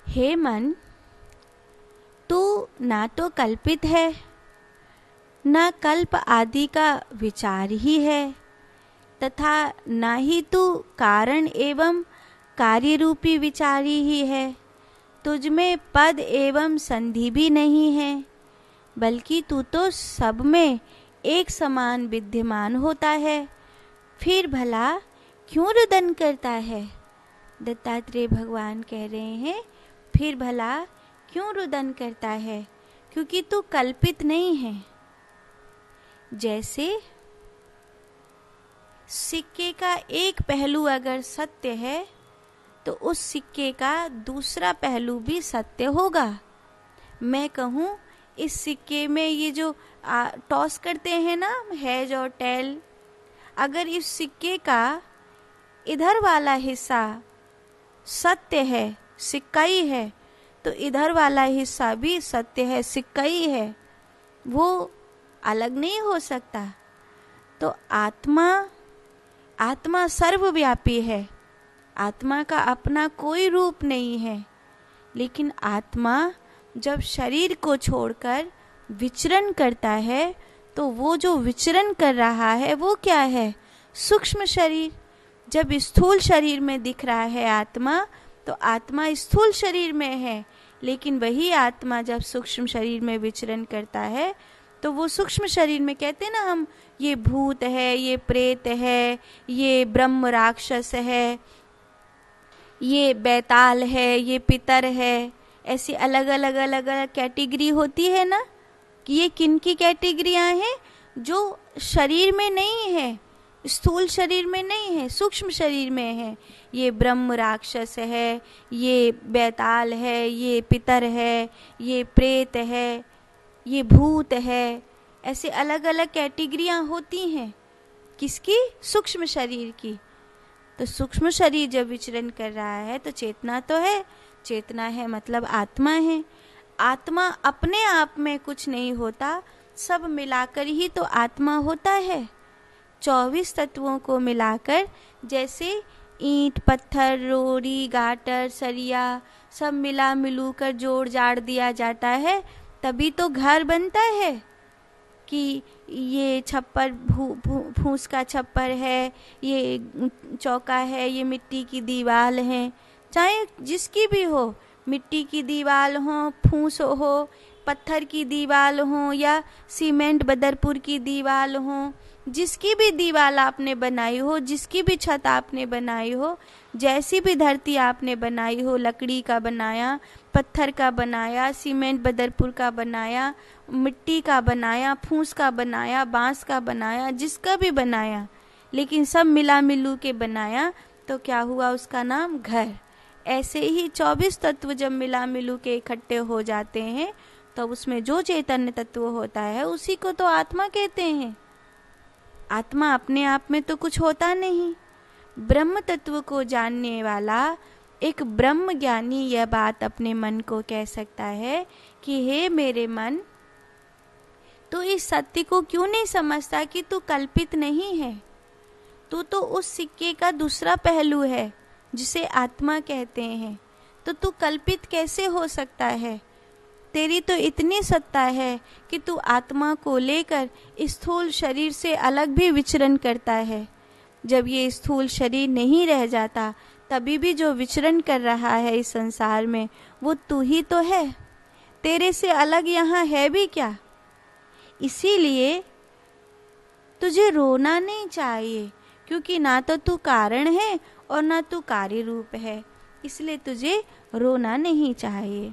हे मन, तू ना तो कल्पित है, ना कल्प आदि का विचार ही है, तथा ना ही तू कारण एवं कार्य रूपी विचारी ही है। तुझ में पद एवं संधि भी नहीं है, बल्कि तू तो सब में एक समान विद्यमान होता है। फिर भला क्यों रुदन करता है? दत्तात्रेय भगवान कह रहे हैं, फिर भला क्यों रुदन करता है? क्योंकि तू कल्पित नहीं है। जैसे सिक्के का एक पहलू अगर सत्य है, तो उस सिक्के का दूसरा पहलू भी सत्य होगा। मैं कहूँ इस सिक्के में ये जो टॉस करते हैं ना, हेज और टेल, अगर इस सिक्के का इधर वाला हिस्सा सत्य है, सिक्का ही है, तो इधर वाला हिस्सा भी सत्य है, सिक्का ही है, वो अलग नहीं हो सकता। तो आत्मा सर्वव्यापी है, आत्मा का अपना कोई रूप नहीं है। लेकिन आत्मा जब शरीर को छोड़कर विचरण करता है, तो वो जो विचरण कर रहा है वो क्या है? सूक्ष्म शरीर। जब स्थूल शरीर में दिख रहा है आत्मा, तो आत्मा स्थूल शरीर में है। लेकिन वही आत्मा जब सूक्ष्म शरीर में विचरण करता है, तो वो सूक्ष्म शरीर में, कहते हैं ना हम, ये भूत है, ये प्रेत है, ये ब्रह्म राक्षस है, ये बैताल है, ये पितर है, ऐसी अलग अलग अलग अलग कैटेगरी होती है ना, कि ये किन की कैटेगरियां हैं? जो शरीर में नहीं है, स्थूल शरीर में नहीं है, सूक्ष्म शरीर में है। ये ब्रह्म राक्षस है, ये बैताल है, ये पितर है, ये प्रेत है, ये भूत है, ऐसे अलग अलग कैटेगरियां होती हैं। किसकी? सूक्ष्म शरीर की। तो सूक्ष्म शरीर जब विचरण कर रहा है, तो चेतना तो है, चेतना है मतलब आत्मा है। आत्मा अपने आप में कुछ नहीं होता, सब मिलाकर ही तो आत्मा होता है। 24 तत्वों को मिलाकर, जैसे ईंट, पत्थर, रोड़ी, गाटर, सरिया सब मिला मिलू कर जोड़ जाड़ दिया जाता है, तभी तो घर बनता है। कि ये छप्पर फूस का छप्पर है, ये चौका है, ये मिट्टी की दीवार है, चाहे जिसकी भी हो, मिट्टी की दीवार हो, फूस हो, पत्थर की दीवार हो, या सीमेंट बदरपुर की दीवार हो, जिसकी भी दीवार आपने बनाई हो, जिसकी भी छत आपने बनाई हो, जैसी भी धरती आपने बनाई हो, लकड़ी का बनाया, पत्थर का बनाया, सीमेंट बदरपुर का बनाया, मिट्टी का बनाया, फूस का बनाया, बांस का बनाया, जिसका भी बनाया, लेकिन सब मिला मिलू के बनाया, तो क्या हुआ? उसका नाम घर। ऐसे ही 24 तत्व जब मिला मिलू के इकट्ठे हो जाते हैं, तो उसमें जो चैतन्य तत्व होता है उसी को तो आत्मा कहते हैं। आत्मा अपने आप में तो कुछ होता नहीं। ब्रह्म तत्व को जानने वाला एक ब्रह्म ज्ञानी यह बात अपने मन को कह सकता है कि हे मेरे मन, तू इस सत्य को क्यों नहीं समझता कि तू कल्पित नहीं है? तू तो उस सिक्के का दूसरा पहलू है जिसे आत्मा कहते हैं, तो तू कल्पित कैसे हो सकता है? तेरी तो इतनी सत्ता है कि तू आत्मा को लेकर स्थूल शरीर से अलग भी विचरण करता है। जब ये स्थूल शरीर नहीं रह जाता, तभी भी जो विचरण कर रहा है इस संसार में, वो तू ही तो है। तेरे से अलग यहाँ है भी क्या? इसीलिए तुझे रोना नहीं चाहिए, क्योंकि ना तो तू कारण है और ना तू कार्य रूप है, इसलिए तुझे रोना नहीं चाहिए।